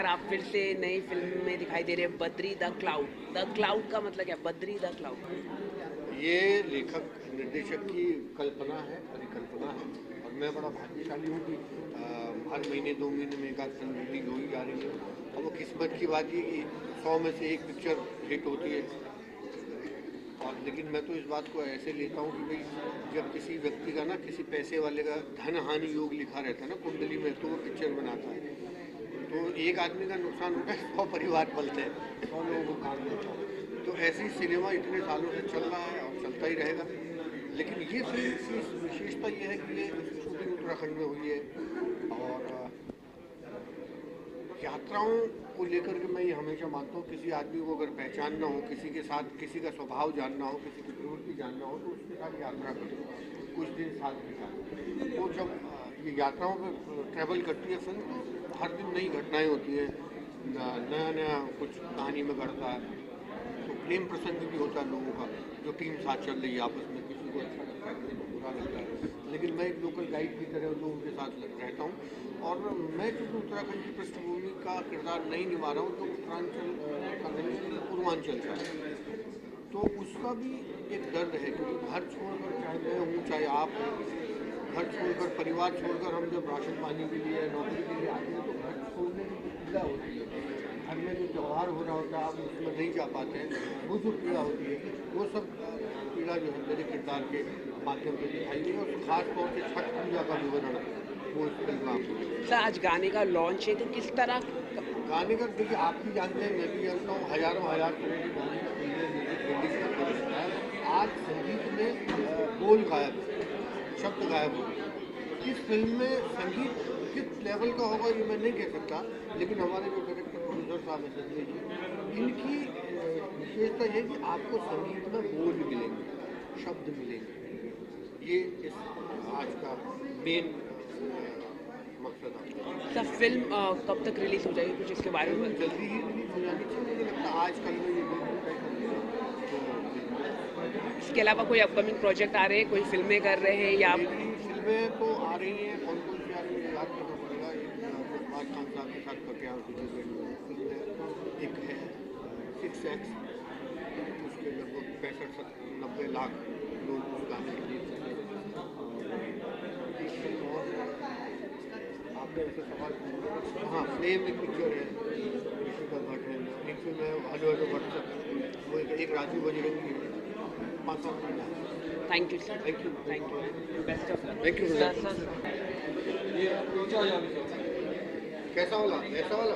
नमस्कार, आप फिर से नई फिल्म में दिखाई दे रहे हैं, Badri the cloud. The cloud का मतलब क्या, बद्री द क्लाउड? ये लेखक निर्देशक की कल्पना है, परिकल्पना है। और मैं बड़ा भाग्यशाली हूँ कि हर महीने 2 महीने में एक आध फिल्म रिलीज हो ही जा रही है। और वो किस्मत की बात ये कि 100 में से एक पिक्चर हिट होती है। और लेकिन मैं तो इस बात को ऐसे लेता हूँ कि भाई जब किसी व्यक्ति का ना, किसी पैसे वाले का धन हानि योग लिखा रहता है ना कुंडली में, तो वो पिक्चर बनाता है। तो एक आदमी का नुकसान होता है, 100 परिवार पलते हैं, 100 लोगों को काम देता है। तो ऐसी सिनेमा इतने सालों से चल रहा है और चलता ही रहेगा। लेकिन ये फिल्म की विशेषता ये है कि ये शूटिंग उत्तराखंड में हुई है। और यात्राओं को लेकर के मैं ये हमेशा मानता हूँ, किसी आदमी को अगर पहचानना हो, किसी के साथ किसी का स्वभाव जानना हो, किसी की प्रवृत्ति जानना हो, तो उसके साथ यात्रा करो, कुछ दिन साथ बिताओ। तो जब ये यात्राओं पर ट्रैवल करती है फिल्म, तो हर दिन नई घटनाएं होती हैं, नया नया कुछ कहानी में घटता है। तो प्रेम प्रसंग भी होता है लोगों का, जो टीम साथ चल रही है आपस में, किसी को अच्छा लगता है, किसी को बुरा लगता है। लेकिन मैं एक लोकल गाइड की तरह लोगों के साथ रहता हूँ। और मैं चूँकि उत्तराखंड की पृष्ठभूमि का किरदार नहीं निभा रहा हूँ, तो उत्तरांचल का नहीं, पूर्वांचल का, तो उसका भी एक दर्द है। क्योंकि घर छोड़कर, चाहे मैं हूँ चाहे आप हैं, घर छोड़कर, परिवार छोड़कर हम जब राशन पानी के लिए, नौकरी के लिए आते हैं, तो घर छोड़ने की जो पीड़ा होती है, घर में जो त्यौहार हो रहा होता है आप उसमें नहीं जा पाते हैं, वो जो पीड़ा होती है, वो सब पीड़ा जो है मेरे किरदार के माध्यम से दिखाई गई। और खास तौर से छठ पूजा का विवरण वो इस फिल्म में आपको। सर, आज गाने का लॉन्च है, तो किस तरह गाने का देखिए, आप भी जानते हैं, मैं भी जानता हूँ, हजारों हजार तरह के गाने रिलीज करते रहता है। आज संगीत में बोल गायब है, शब्द गायब हो गए। इस फिल्म में संगीत किस लेवल का होगा ये मैं नहीं कह सकता, लेकिन हमारे जो डायरेक्टर प्रोड्यूसर साहब हैं संजय जी, इनकी विशेषता ये कि आपको संगीत में बोल मिलेंगे, शब्द मिलेंगे। ये इस आज का मेन मकसद है। सर, फिल्म कब तक रिलीज हो जाएगी, कुछ इसके बारे में? जल्दी ही रिलीज हो जानी चाहिए, मुझे लगता है आज कल में ये बिल्कुल तय कर दिया। इसके अलावा कोई अपकमिंग प्रोजेक्ट आ रहे हैं, कोई फिल्में कर रहे हैं या फिल्में तो आ रही हैं, कौन कौन सी आ रही है याद करना पड़ेगा। एक आज खान साहब के साथ करके फिल्म है, एक है 6X, उसके लगभग 65-90 लाख लोग उस गाने के लिए चले। आपने ऐसे सवाल, हाँ, फ्लेम एक पिक्चर है, ऋषिका भट्ट है। एक फिल्म है हलो हलो व्हाट्सएप, वो एक राजू बजरंगी है। 5 साल thank you sir, thank you, thank you, best of luck. Thank you sir, sir. Sir कैसा वाला, ऐसा वाला?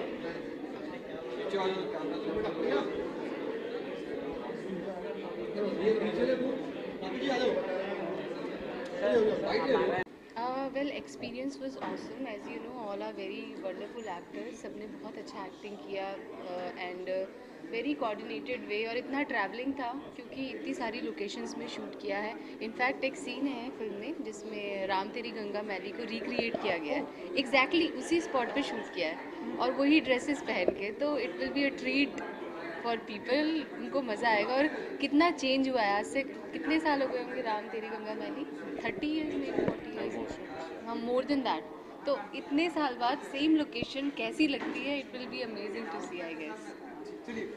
Well, experience was awesome. As you know, all are very wonderful actors. सबने बहुत अच्छा एक्टिंग किया एंड वेरी कोऑर्डिनेटेड वे। और इतना ट्रैवलिंग था क्योंकि इतनी सारी लोकेशंस में शूट किया है। इनफैक्ट एक सीन है फिल्म में जिसमें राम तेरी गंगा मैली को रिक्रिएट किया गया है, एग्जैक्टली उसी स्पॉट पे शूट किया है और वही ड्रेसेस पहन के। तो it will be a treat for people, उनको मज़ा आएगा। और कितना चेंज हुआ है, आज से कितने साल हो गए होंगे राम तेरी गंगा मैली? 30 ईयर्स में, 40 ईयर्स, हाँ, मोर देन दैट। तो इतने साल बाद सेम लोकेशन कैसी लगती है? It will be amazing to see, I guess. चलिए,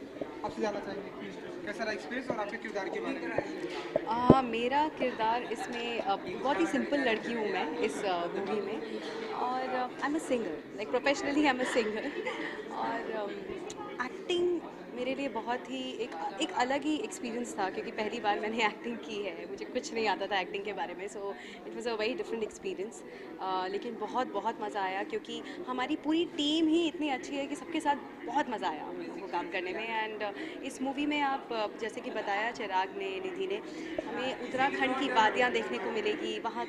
आपसे जानना चाहेंगे कि कैसा रहा एक्सपीरियंस और आपके किरदार के बारे में। मेरा किरदार इसमें बहुत ही सिंपल लड़की हूँ मैं इस मूवी में। और I am a singer, like professionally I am a singer. और एक्टिंग मेरे लिए बहुत ही एक अलग ही एक्सपीरियंस था क्योंकि पहली बार मैंने एक्टिंग की है, मुझे कुछ नहीं आता था एक्टिंग के बारे में। So it was a very different experience. लेकिन बहुत बहुत मज़ा आया क्योंकि हमारी पूरी टीम ही इतनी अच्छी है कि सबके साथ बहुत मज़ा आया हमको काम करने में। एंड इस मूवी में आप जैसे कि बताया चिराग ने, निधि ने, हमें उत्तराखंड की वादियाँ देखने को मिलेगी, वहाँ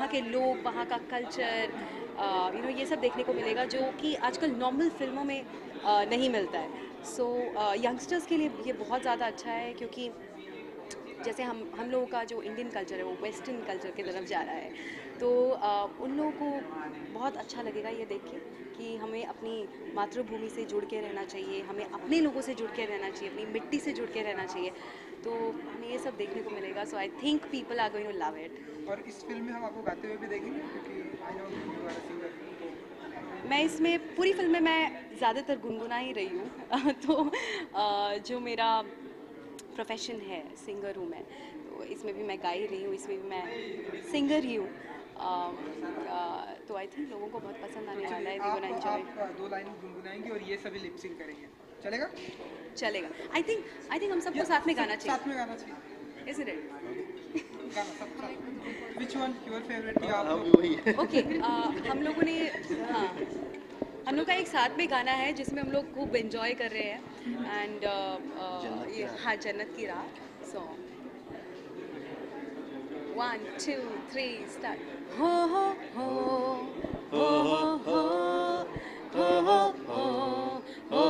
के लोग, वहाँ का कल्चर, ये सब देखने को मिलेगा जो कि आजकल नॉर्मल फिल्मों में नहीं मिलता है। सो यंगस्टर्स के लिए ये बहुत ज़्यादा अच्छा है क्योंकि जैसे हम लोगों का जो इंडियन कल्चर है वो वेस्टर्न कल्चर की तरफ जा रहा है। तो उन लोगों को बहुत अच्छा लगेगा ये देख के कि हमें अपनी मातृभूमि से जुड़ के रहना चाहिए, हमें अपने लोगों से जुड़ के रहना चाहिए, अपनी मिट्टी से जुड़ के रहना चाहिए। तो हमें ये सब देखने को मिलेगा। So I think people are going to love it. और इस फिल्म में हम आपको गाते हुए भी देखेंगे क्योंकि I know you are a singer. मैं इसमें पूरी फिल्म में मैं ज़्यादातर गुनगुना ही रही हूँ तो जो मेरा प्रोफेशन है, सिंगर हूँ मैं, तो इसमें भी मैं गा ही रही हूँ, इसमें भी मैं सिंगर ही हूँ। तो आई थिंक लोगों को बहुत पसंद आने वाला है, वी गोना एंजॉय। आप 2 लाइन गुनगुनाएंगे और ये सभी लिप सिंक करेंगे, चलेगा? चलेगा। आई थिंक हम सबको साथ में गाना चाहिए। साथ में गाना चाहिए। Isn't it? गाना सब साथ। Which one your favorite? या हम आपको? भी वही ओके हम लोगों ने हाँ हम लोग का एक साथ में गाना है जिसमें हम लोग खूब एंजॉय कर रहे हैं एंड ये हाँ जन्नत की राह सॉन्ग 1 2 3 स्टार्ट हो हो हो हो हो हो हो हो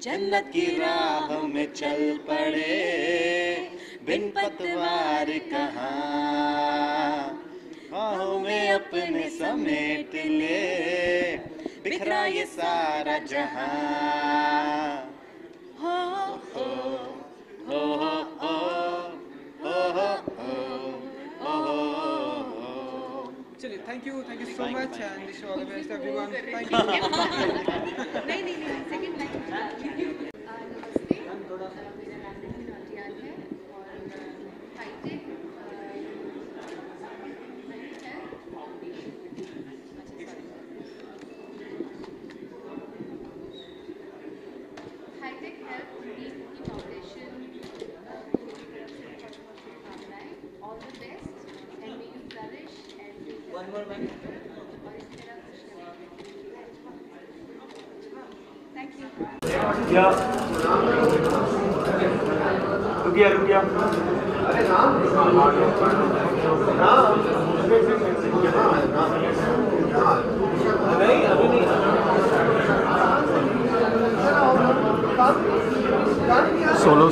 जन्नत की राह में चल पड़े बिन पतवार कहाँ, बाहों में अपने समेट ले बिखरा ये सारा जहां। हो हो हो हो हो हो हो। चलिए, thank you so much and wish all the best everyone. Thank you. नहीं सेकंड लाइन। नमस्ते, मेरा नाम नितिन नौटियाल है और हाईटेक हाईटेक हेल्थ मीट की फाउंडेशन की तरफ से बहुत शुभकामनाएं। All the best and may you flourish and one more और इस तरह थैंक यू। रुकिया अरे राम नहीं अभी नहीं 16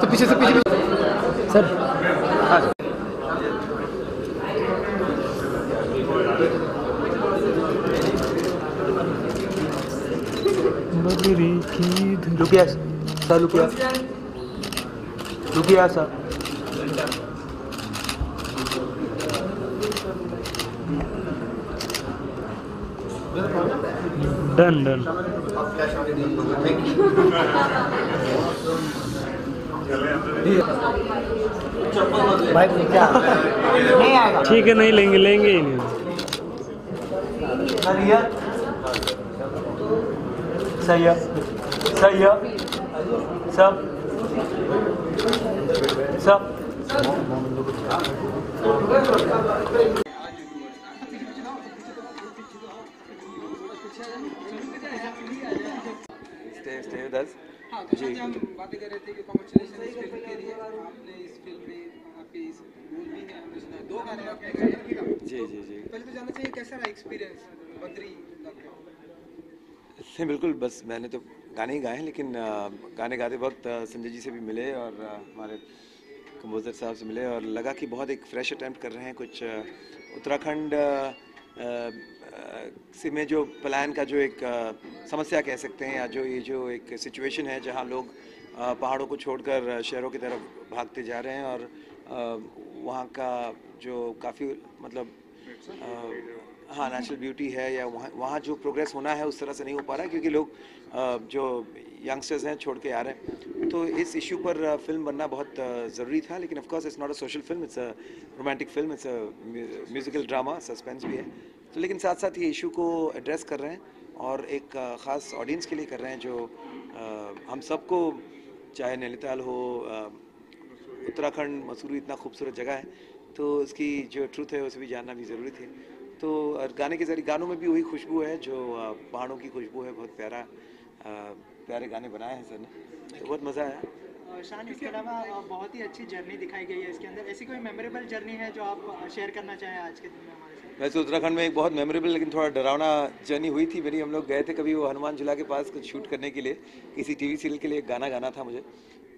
तो पीछे से सर रुकिया सर डन भाई क्या नहीं आएगा? ठीक है, नहीं लेंगे ही नहीं। सही है सब stay with us. हाँ, तो जैसे हम बातें कर रहे थे कि कॉन्ग्रेचुलेशन इस फिल्म के लिए। आपने इस फिल्म में आपके इस रोल भी है, हमने सुना 2 गाने आपने गाए। जी पहले तो जानना चाहिए कैसा रहा एक्सपीरियंस बद्री का? नहीं, बिल्कुल, बस मैंने तो गाने ही गाए हैं, लेकिन गाने गाते वक्त संजय जी से भी मिले और हमारे कंपोजर साहब से मिले और लगा कि बहुत एक फ्रेश अटैम्प्ट कर रहे हैं कुछ उत्तराखंड से में जो पलायन का जो एक समस्या कह सकते हैं, या जो एक सिचुएशन है जहां लोग पहाड़ों को छोड़कर शहरों की तरफ भागते जा रहे हैं और वहाँ का जो काफ़ी मतलब हाँ नेचुरल ब्यूटी है, या वहाँ जो प्रोग्रेस होना है उस तरह से नहीं हो पा रहा है क्योंकि लोग जो यंगस्टर्स हैं छोड़ के आ रहे हैं। तो इस इशू पर फिल्म बनना बहुत ज़रूरी था, लेकिन of course it's not a social film, it's a romantic film, it's a musical drama, suspense भी है। तो लेकिन साथ साथ ये इशू को एड्रेस कर रहे हैं और एक ख़ास ऑडियंस के लिए कर रहे हैं जो हम सबको, चाहे नैनीताल हो, उत्तराखंड, मसूरी इतना खूबसूरत जगह है, तो इसकी जो ट्रूथ है उसे भी जानना भी ज़रूरी थी। तो और गाने के जरिए, गानों में भी वही खुशबू है जो पहाड़ों की खुशबू है। बहुत प्यारे गाने बनाए हैं सर ने, तो बहुत मज़ा आया। शान, इसके अलावा बहुत ही अच्छी जर्नी दिखाई गई है इसके अंदर। ऐसी कोई मेमोरेबल जर्नी है जो आप शेयर करना चाहें आज के दिन में हमारे साथ? वैसे उत्तराखंड में एक बहुत मेमोरेबल लेकिन थोड़ा डरावना जर्नी हुई थी मेरी। हम लोग गए थे कभी वो हनुमान झूला के पास कुछ शूट करने के लिए, किसी टीवी सीरियल के लिए एक गाना गाना था मुझे।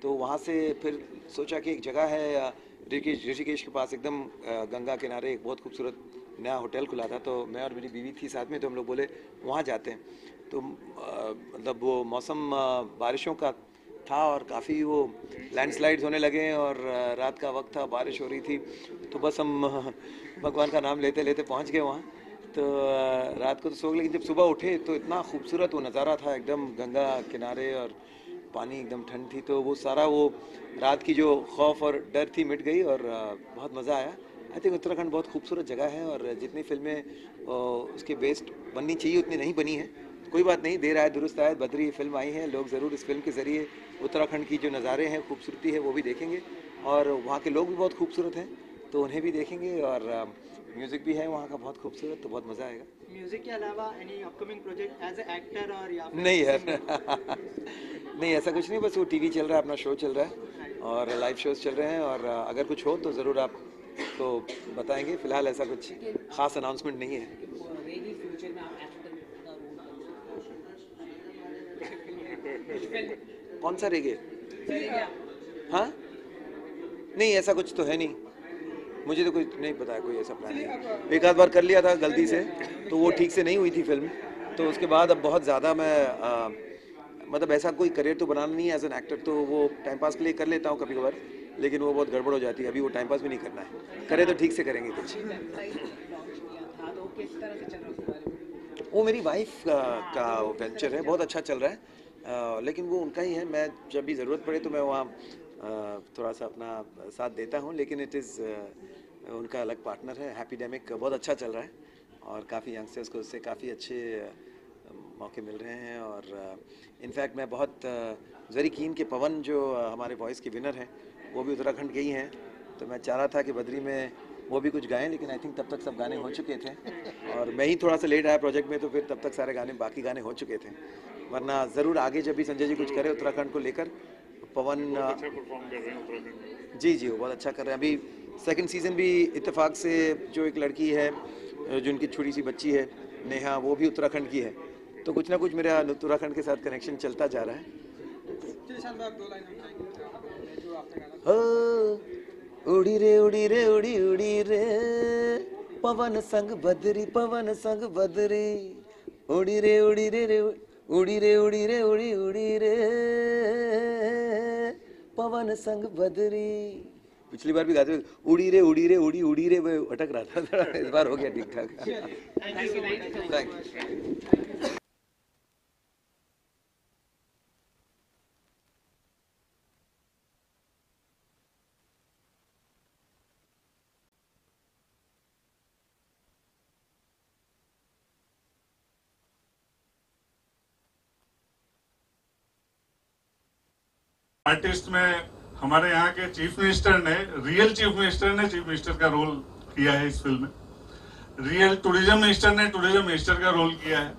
तो वहाँ से फिर सोचा कि एक जगह है ऋषिकेश के पास एकदम गंगा किनारे, एक बहुत खूबसूरत नया होटल खुला था। तो मैं और मेरी बीवी थी साथ में, तो हम लोग बोले वहाँ जाते हैं। तो मतलब वो मौसम बारिशों का था और काफ़ी वो लैंडस्लाइड्स होने लगे और रात का वक्त था, बारिश हो रही थी। तो बस हम भगवान का नाम लेते लेते पहुंच गए वहाँ। तो रात को तो सो गए, लेकिन जब सुबह उठे तो इतना खूबसूरत वो नज़ारा था, एकदम गंगा किनारे और पानी, एकदम ठंड थी। तो वो सारा वो रात की जो खौफ और डर थी मिट गई और बहुत मज़ा आया। आई थिंक उत्तराखंड बहुत खूबसूरत जगह है और जितनी फिल्में उसके बेस्ड बननी चाहिए उतनी नहीं बनी है। कोई बात नहीं, देर आए दुरुस्त आए। बद्री फिल्म आई है, लोग ज़रूर इस फिल्म के ज़रिए उत्तराखंड की जो नज़ारे हैं, खूबसूरती है, वो भी देखेंगे और वहाँ के लोग भी बहुत खूबसूरत हैं तो उन्हें भी देखेंगे। और म्यूज़िक भी है वहाँ का बहुत खूबसूरत, तो बहुत मज़ा आएगा। म्यूजिक के अलावा any upcoming project as a actor और या नहीं यार नहीं ऐसा कुछ नहीं, बस वो टीवी चल रहा है, अपना शो चल रहा है और लाइव शोज चल रहे हैं। और अगर कुछ हो तो ज़रूर आपको बताएंगे। फिलहाल ऐसा कुछ खास अनाउंसमेंट नहीं है। कौन सा रेगे? हाँ नहीं, ऐसा कुछ तो है नहीं, मुझे तो कुछ नहीं पता है, कोई ऐसा प्लान नहीं। एक आध बार कर लिया था गलती से, तो वो ठीक से नहीं हुई थी फिल्म। तो उसके बाद अब बहुत ज़्यादा मैं मतलब ऐसा कोई करियर तो बनाना नहीं है एज एन एक्टर, तो वो टाइम पास के लिए कर लेता हूँ कभी कभार, लेकिन वो बहुत गड़बड़ हो जाती है। अभी वो टाइम पास भी नहीं करना है, करे तो ठीक से करेंगे कुछ। वो मेरी वाइफ का वेंचर है, बहुत अच्छा चल रहा है। लेकिन वो उनका ही है, मैं जब भी ज़रूरत पड़े तो मैं वहाँ थोड़ा सा अपना साथ देता हूँ, लेकिन इट इज़ उनका अलग पार्टनर है। हैप्पीडेमिक बहुत अच्छा चल रहा है और काफ़ी यंगस्टर्स को उससे काफ़ी अच्छे मौके मिल रहे हैं। और इनफैक्ट मैं बहुत वेरी कीन के पवन जो हमारे वॉइस के विनर हैं वो भी उत्तराखंड के ही हैं, तो मैं चाह रहा था कि बद्री में वो भी कुछ गाएं, लेकिन आई थिंक तब तक सब गाने हो चुके थे और मैं ही थोड़ा सा लेट आया प्रोजेक्ट में, तो फिर तब तक सारे बाकी गाने हो चुके थे। वरना ज़रूर आगे जब भी संजय जी कुछ करे उत्तराखंड को लेकर, पवन अच्छा परफॉर्म कर रहे हैं उत्तराखंड। जी वो बहुत अच्छा कर रहे हैं। अभी सेकंड सीज़न भी इत्तेफाक से जो एक लड़की है जो उनकी छोटी सी बच्ची है नेहा, वो भी उत्तराखंड की है, तो कुछ ना कुछ मेरा उत्तराखंड के साथ कनेक्शन चलता जा रहा है। उड़ी रे उड़ी रे उड़ी रे पवन संग बदरी, पवन संग बदरी, उड़ी रे उड़ी रे उड़ी रे उड़ी रे पवन संग बदरी। पिछली बार भी गाते हुए उड़ी रे उड़ी रे वो अटक रहा था, इस बार हो गया ठीक ठाक। Thank you. आर्टिस्ट में हमारे यहाँ के चीफ मिनिस्टर ने, रियल चीफ मिनिस्टर ने चीफ मिनिस्टर का रोल किया है इस फिल्म में। रियल टूरिज्म मिनिस्टर ने टूरिज्म मिनिस्टर का रोल किया है।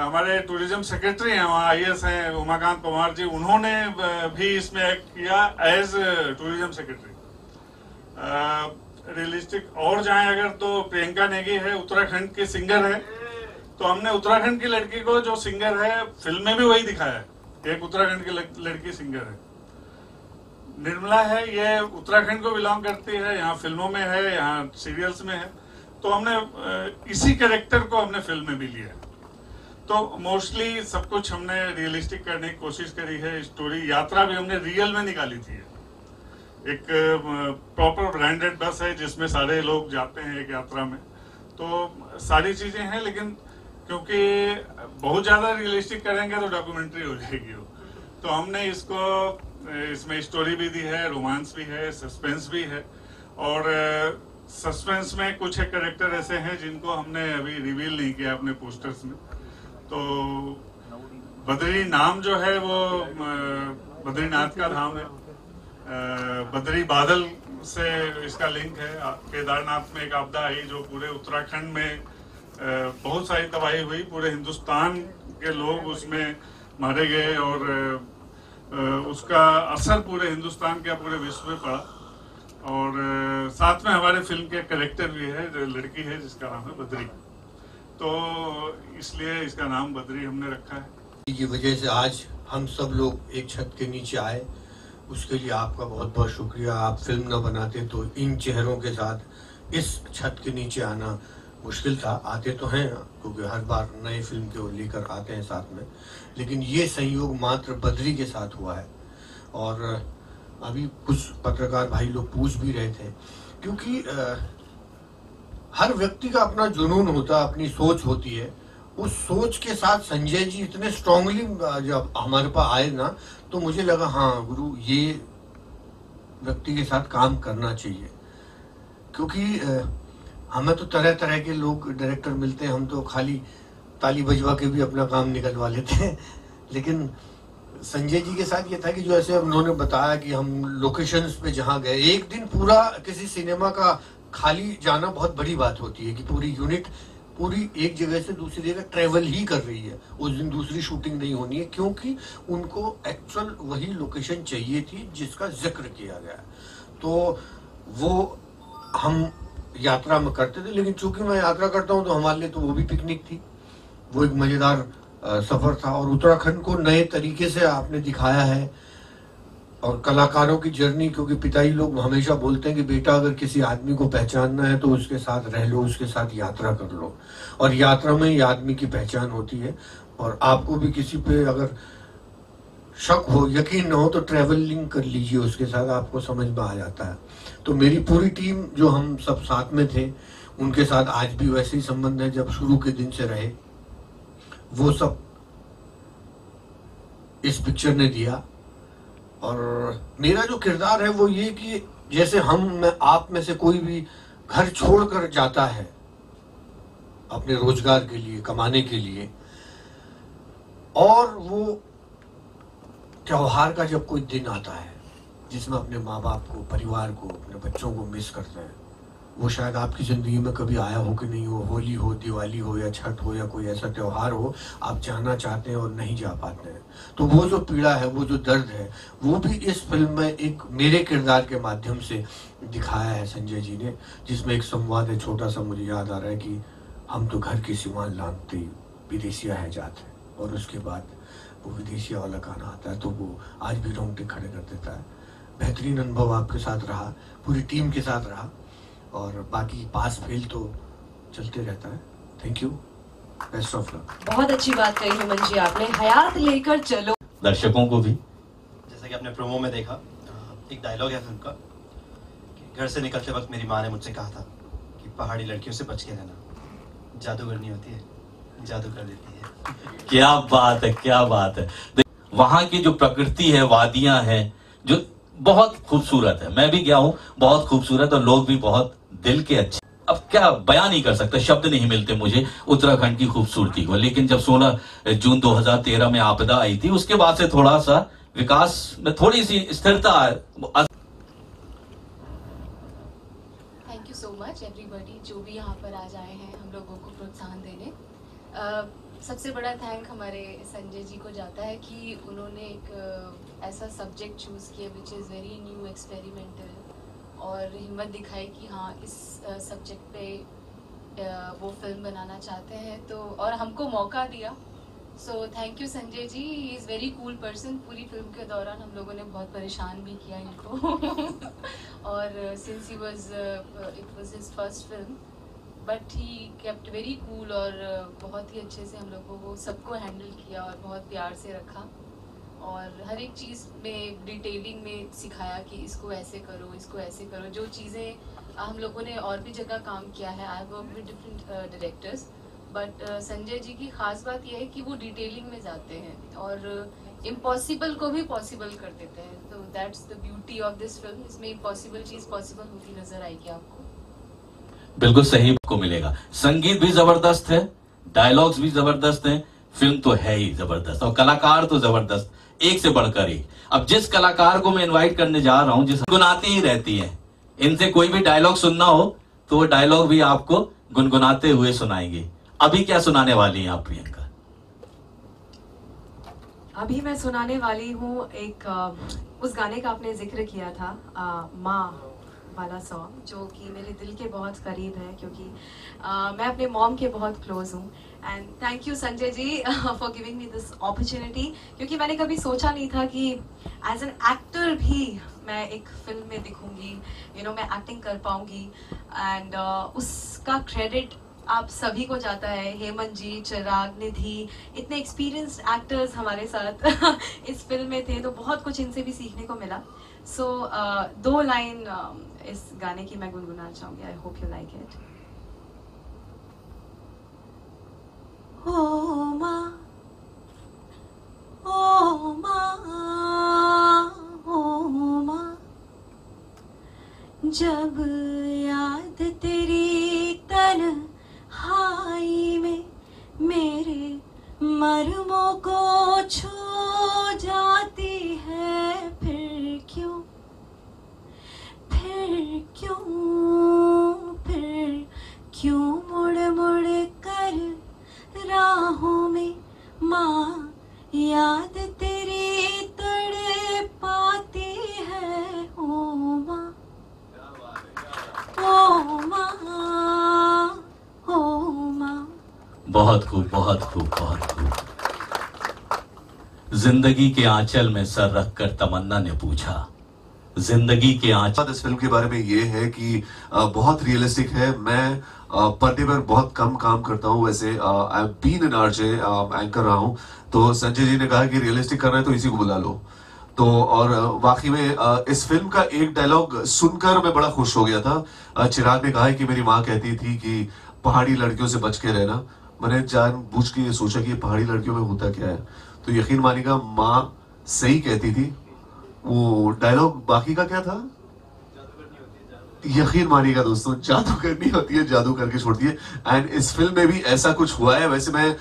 हमारे टूरिज्म सेक्रेटरी हैं वहाँ, IAS हैं उमाकांत पवार जी, उन्होंने भी इसमें एक्ट किया एज टूरिज्म सेक्रेटरी। रियलिस्टिक और जाए अगर तो प्रियंका नेगी है, उत्तराखंड की सिंगर है, तो हमने उत्तराखंड की लड़की को जो सिंगर है फिल्म में भी वही दिखाया है, एक उत्तराखंड की लड़की सिंगर है। निर्मला है, ये उत्तराखंड को बिलोंग करती है, यहाँ फिल्मों में है, यहाँ सीरियल्स में है, तो हमने इसी कैरेक्टर को हमने फिल्म में भी लिया है। तो मोस्टली सब कुछ हमने रियलिस्टिक करने की कोशिश करी है। स्टोरी यात्रा भी हमने रियल में निकाली थी। एक प्रॉपर ब्रांडेड बस है जिसमें सारे लोग जाते हैं एक यात्रा में, तो सारी चीजें हैं, लेकिन क्योंकि बहुत ज्यादा रियलिस्टिक करेंगे तो डॉक्यूमेंट्री हो जाएगी वो, तो हमने इसमें स्टोरी भी दी है, रोमांस भी है, सस्पेंस भी है। और सस्पेंस में कुछ एक कैरेक्टर ऐसे हैं जिनको हमने अभी रिवील नहीं किया अपने पोस्टर्स में। तो बद्री नाम जो है वो बद्रीनाथ का धाम है, बद्री बादल से इसका लिंक है। केदारनाथ में एक आपदा आई जो पूरे उत्तराखंड में बहुत सारी तबाही हुई, पूरे हिंदुस्तान के लोग उसमें मारे गए और उसका असर पूरे हिंदुस्तान के पूरे विश्व में पड़ा। और साथ में हमारे फिल्म के कैरेक्टर भी है, जो लड़की है जिसका नाम है बद्री, तो इसलिए इसका नाम बद्री हमने रखा है। की वजह से आज हम सब लोग एक छत के नीचे आए, उसके लिए आपका बहुत बहुत शुक्रिया। आप फिल्म न बनाते तो इन चेहरों के साथ इस छत के नीचे आना मुश्किल था। आते तो हैं क्योंकि हर बार नए फिल्म के लेकर आते हैं साथ में, लेकिन ये संयोग मात्र बद्री के साथ हुआ है। और अभी कुछ पत्रकार भाई लोग पूछ भी रहे थे, क्योंकि हर व्यक्ति का अपना जुनून होता है, अपनी सोच होती है। उस सोच के साथ संजय जी इतने स्ट्रांगली जब हमारे पास आए ना, तो मुझे लगा हाँ गुरु, ये व्यक्ति के साथ काम करना चाहिए। क्योंकि हमें तो तरह तरह के लोग डायरेक्टर मिलते हैं, हम तो खाली ताली बजवा के भी अपना काम निकलवा लेते हैं। लेकिन संजय जी के साथ ये था कि जो ऐसे उन्होंने बताया कि हम लोकेशंस पे जहाँ गए, एक दिन पूरा किसी सिनेमा का खाली जाना बहुत बड़ी बात होती है कि पूरी यूनिट पूरी एक जगह से दूसरी जगह ट्रेवल ही कर रही है। उस दिन दूसरी शूटिंग नहीं होनी है, क्योंकि उनको एक्चुअल वही लोकेशन चाहिए थी जिसका जिक्र किया गया। तो वो हम यात्रा में करते थे, लेकिन चूंकि मैं यात्रा करता हूं तो हमारे लिए तो वो भी पिकनिक थी, वो एक मजेदार सफर था। और उत्तराखंड को नए तरीके से आपने दिखाया है, और कलाकारों की जर्नी, क्योंकि पिताजी लोग हमेशा बोलते हैं कि बेटा अगर किसी आदमी को पहचानना है तो उसके साथ रह लो, उसके साथ यात्रा कर लो, और यात्रा में ही आदमी की पहचान होती है। और आपको भी किसी पे अगर शक हो, यकीन न हो, तो ट्रैवलिंग कर लीजिए उसके साथ, आपको समझ में आ जाता है। तो मेरी पूरी टीम जो हम सब साथ में थे, उनके साथ आज भी वैसे ही संबंध है जब शुरू के दिन से रहे। वो सब इस पिक्चर ने दिया। और मेरा जो किरदार है वो ये कि जैसे आप में से कोई भी घर छोड़कर जाता है अपने रोजगार के लिए, कमाने के लिए, और वो त्योहार का जब कोई दिन आता है जिसमें अपने माँ बाप को, परिवार को, अपने बच्चों को मिस करते हैं, वो शायद आपकी ज़िंदगी में कभी आया हो कि नहीं हो। होली हो, दिवाली हो, या छठ हो, या कोई ऐसा त्यौहार हो, आप जाना चाहते हैं और नहीं जा पाते हैं। तो वो जो पीड़ा है, वो जो दर्द है, वो भी इस फिल्म में एक मेरे किरदार के माध्यम से दिखाया है संजय जी ने, जिसमें एक संवाद है छोटा सा, मुझे याद आ रहा है कि हम तो घर की सीमान लानते विदेशिया है जाते, और उसके बाद वो विदेशिया वाला गाना आता है, तो वो आज भी रोंगटे खड़े कर देता है। बेहतरीन अनुभव आपके साथ रहा, पूरी टीम के साथ रहा, और बाकी पास फेल तो चलते रहता है। Thank you, best of luck. बहुत अच्छी बात कही हेमंत जी आपने, हयात लेकर चलो। दर्शकों को भी, जैसा कि आपने प्रोमो में देखा, एक डायलॉग है फिल्म का कि घर से निकलते वक्त मेरी माँ ने मुझसे कहा था कि पहाड़ी लड़कियों से बच के रहना, जादूगर नहीं होती है, जादू कर देती है। क्या बात है, क्या बात है। वहाँ की जो प्रकृति है, वादियां हैं, जो बहुत खूबसूरत है। मैं भी गया हूँ, बहुत खूबसूरत, और लोग भी बहुत दिल के अच्छे। अब क्या बयान नहीं कर सकता, शब्द नहीं मिलते मुझे उत्तराखंड की खूबसूरती को। लेकिन जब 16 जून 2013 में आपदा आई थी, उसके बाद से थोड़ा सा विकास में थोड़ी सी स्थिरता। Thank you so much everybody जो भी यहाँ पर आज आए हैं हम लोगों को प्रोत्साहन देने। सबसे बड़ा थैंक हमारे संजय जी को जाता है कि उन्होंने एक ऐसा सब्जेक्ट चूज़ किया which is very new, experimental, और हिम्मत दिखाई कि हाँ इस सब्जेक्ट पे वो फिल्म बनाना चाहते हैं, तो और हमको मौका दिया। So thank you Sanjay ji, he is very cool person. पूरी फिल्म के दौरान हम लोगों ने बहुत परेशान भी किया इनको और since he was it was his first film, but he kept very cool, और बहुत ही अच्छे से हम लोगों को सबको हैंडल किया और बहुत प्यार से रखा, और हर एक चीज़ में डिटेलिंग में सिखाया कि इसको ऐसे करो, इसको ऐसे करो। जो चीज़ें हम लोगों ने और भी जगह काम किया है, I work with different directors, but Sanjay ji की खास बात यह है कि वो डिटेलिंग में जाते हैं और इम्पॉसिबल को भी पॉसिबल कर देते हैं। तो that's the beauty of this film. इसमें इम्पॉसिबल चीज़ पॉसिबल होती नजर आएगी आपको। बिल्कुल सही को मिलेगा। संगीत भी जबरदस्त है, डायलॉग्स भी जबरदस्त हैं, फिल्म तो है ही जबरदस्त, और कलाकार तो जबरदस्त, एक से बढ़कर एक। अब जिस कलाकार को मैं इन्वाइट करने जा रहा हूं, जिस गुनाती ही रहती है, इनसे कोई भी डायलॉग सुनना हो तो वो डायलॉग भी आपको गुनगुनाते हुए सुनाएंगे। अभी क्या सुनाने वाली हैं आप प्रियंका? अभी मैं सुनाने वाली हूँ एक उस गाने का आपने जिक्र किया था, माँ वाला सॉन्ग, जो कि मेरे दिल के बहुत करीब है, क्योंकि मैं अपने मॉम के बहुत क्लोज हूँ। And thank you Sanjay ji for giving me this opportunity, क्योंकि मैंने कभी सोचा नहीं था कि एज एन एक्टर भी मैं एक फिल्म में दिखूंगी, मैं एक्टिंग कर पाऊंगी। एंड उसका क्रेडिट आप सभी को जाता है, हेमंत जी, चिराग, निधि, इतने एक्सपीरियंस्ड एक्टर्स हमारे साथ इस फिल्म में थे, तो बहुत कुछ इनसे भी सीखने को मिला। सो 2 लाइन इस गाने की मैं गुनगुनाना चाहूँगी। I hope you like it. ओ माँ, ओ माँ, ओ माँ, जब याद तेरी तन्हाई में मेरे मर्मों को छू जाती है, फिर क्यों मुड़ मुड़ कर राहों में माँ याद तेरी तड़पाती है। ओ माँ, ओ माँ, ओ माँ। बहुत खूब, बहुत खूब, बहुत खूब। जिंदगी के आंचल में सर रखकर तमन्ना ने पूछा, जिंदगी के आंचल। इस फिल्म के बारे में ये है कि बहुत रियलिस्टिक है। मैं पर्दे पर बहुत कम काम करता हूँ, वैसे I been an RJ, anchor रहा हूँ, तो संजय जी ने कहा कि रियलिस्टिक करना है तो इसी को बुला लो। तो और वाकई में इस फिल्म का एक डायलॉग सुनकर मैं बड़ा खुश हो गया था। चिराग ने कहा है कि मेरी माँ कहती थी कि पहाड़ी लड़कियों से बच के रहना। मैंने जानबूझ के ये सोचा कि ये पहाड़ी लड़कियों में होता क्या है, तो यकीन मानिएगा माँ सही कहती थी। वो डायलॉग बाकी का क्या था? यकीन मानिएगा दोस्तों, जादू करनी होती है, जादू करके छोड़ती है। एंड इस फिल्म में भी ऐसा कुछ हुआ है। वैसे मैं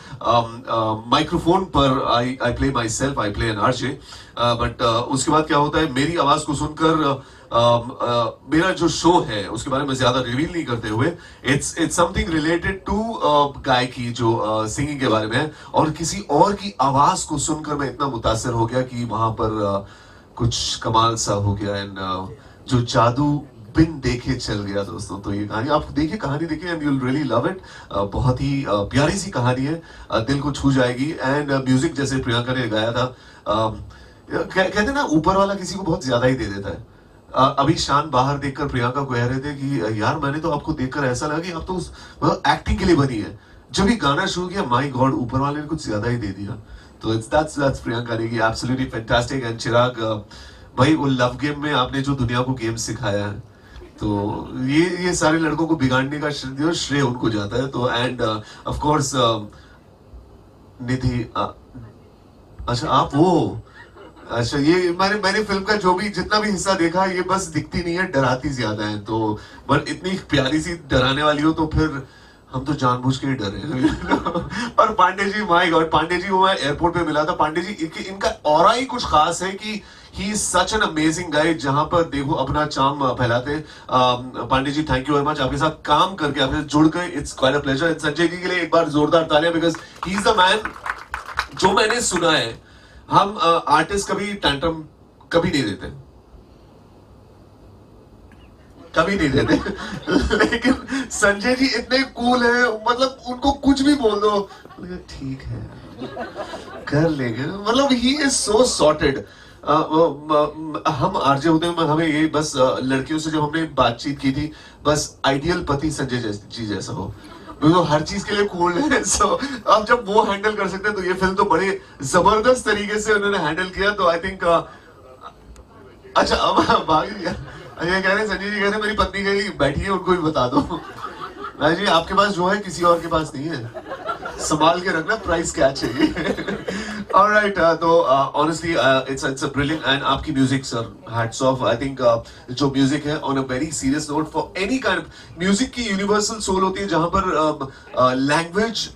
माइक्रोफोन पर I play my self, I play an RJ, but उसके बाद क्या होता है, मेरी आवाज को सुनकर मेरा जो शो है उसके बारे में ज्यादा रिवील नहीं करते हुए, इट्स समथिंग रिलेटेड टू गायकी, जो सिंगिंग के बारे में है। और किसी और की आवाज को सुनकर मैं इतना मुतासिर हो गया कि वहां पर कुछ कमाल सा हो गया। एंड जो जादू बिन देखे चल गया दोस्तों। तो ये कहानी आप देखिए, कहानी देखिए, and you will really love it. बहुत ही प्यारी सी कहानी है, दिल को छू जाएगी। एंड म्यूजिक जैसे प्रियंका ने गाया था, कहते ना ऊपर वाला किसी को बहुत ज्यादा ही दे देता है। अभी शान बाहर देखकर प्रियंका को कह रहे थे कि यार मैंने तो आपको देखकर ऐसा लगा कि आप तो मतलब एक्टिंग के लिए बनी है। जब भी गाना शुरू किया, माय गॉड, ऊपर वाले ने कुछ ज्यादा ही दे दिया। तो दैट्स प्रियंका ने की एब्सोल्युटली फैंटास्टिक। एंड चिराग भाई, वो लव गेम में आपने जो दुनिया को गेम सिखाया है, तो ये सारे लड़कों को बिगाड़ने का श्रेय उनको जाता है। तो एंड ऑफ कोर्स निधि, अच्छा आप वो, अच्छा ये मैंने फिल्म का जो भी जितना भी हिस्सा देखा, ये बस दिखती नहीं है, डराती ज्यादा है। तो पर इतनी प्यारी सी डराने वाली हो तो फिर हम तो जानबूझ के ही डरे। और पांडे जी, माय गॉड, पांडे जी वो मैं एयरपोर्ट पे मिला था। पांडे जी इनका ऑरा ही कुछ खास है कि he is such an amazing guy, जहां पर देखो अपना चार्म फैलाते। Pandey ji thank you very much, आपके साथ काम करके, आपसे जुड़ गए, it's quite a pleasure. Sanjay ji के लिए एक बार जोरदार तालियां, because he is the man. जो मैंने सुना है, हम आर्टिस्ट कभी टैंट्रम कभी नहीं देते, कभी नहीं देते। लेकिन संजय जी इतने कूल है, मतलब उनको कुछ भी बोल दो, ठीक है कर लेंगे, मतलब ही इज सो सॉर्टेड। हम आरजे होते हैं, हमें ये बस लड़कियों से जब हमने बातचीत की थी, बस आइडियल पति संजय जी जैसा हो, वो हर चीज के लिए कूल है। सो अब जब वो हैंडल कर सकते हैं, तो ये फिल्म तो बड़े जबरदस्त तरीके से उन्होंने हैंडल किया। तो आई थिंक अच्छा अब भाग गया, ये कह रहे संजय जी कह रहे मेरी पत्नी कहीं बैठी है, उनको भी बता दो। भाई जी आपके पास जो है किसी और के पास नहीं है, संभाल के रखना, प्राइस क्या चाहिए। ऑलराइट, तो honestly it's a brilliant. And आपकी music sir, hats off. I think जो म्यूजिक है, on a very serious note, for any kind music की यूनिवर्सल सोल होती है, जहां पर लैंग्वेज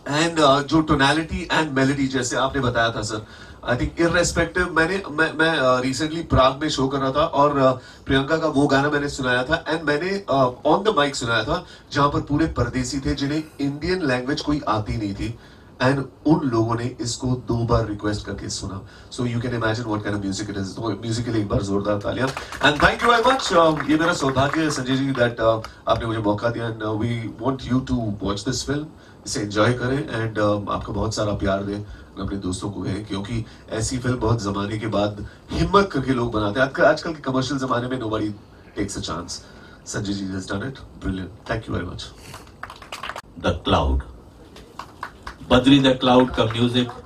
एंड जो टोनैलिटी एंड मेलोडी जैसे आपने बताया था सर, आई थिंक इररेस्पेक्टिव, मैं रिसेंटली प्राग में शो कर रहा था और प्रियंका का वो गाना मैंने सुनाया था एंड मैंने ऑन द माइक सुनाया था जहां पर पूरे परदेसी थे जिन्हें इंडियन लैंग्वेज कोई आती नहीं थी, एंड उन लोगों ने इसको 2 बार रिक्वेस्ट करके सुना. So you can imagine what kind of music it is. तो म्यूजिक के लिए एक बार जोरदार तालियां and thank you very much. ये मेरा सौभाग्य है संजय जी दैट आपने मुझे मौका दिया and we want you to watch this film. इसे एंजॉय करें एंड आपका बहुत सारा प्यार दें, अपने दोस्तों को है, क्योंकि ऐसी फिल्म बहुत जमाने के बाद हिम्मत करके लोग बनाते हैं. आजकल के कमर्शियल जमाने में nobody takes a chance. Sanjay ji has done it. Brilliant. Thank you very much. The cloud, Badri the cloud का म्यूजिक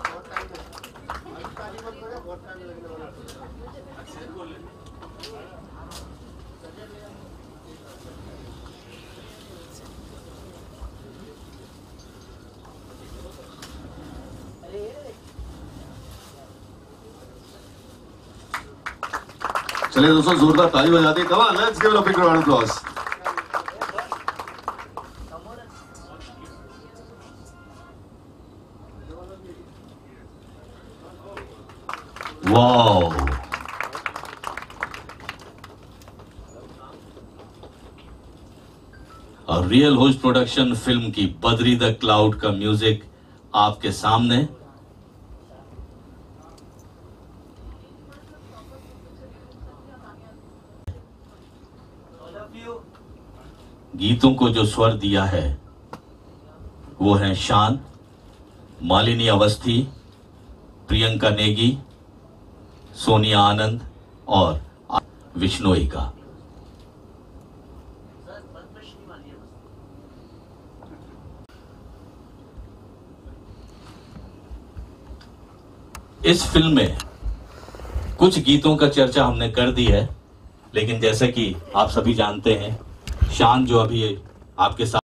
चलिए दोस्तों जोरदार ताली बजाते हैं. Come on, let's give it a big round of applause. Wow, और रियल होस्ट प्रोडक्शन फिल्म की Badri the cloud का म्यूजिक आपके सामने. गीतों को जो स्वर दिया है वो है शान, मालिनी अवस्थी, प्रियंका नेगी, सोनिया आनंद और विश्नोई का. इस फिल्म में कुछ गीतों का चर्चा हमने कर दी है, लेकिन जैसे कि आप सभी जानते हैं, शान जो अभी आपके साथ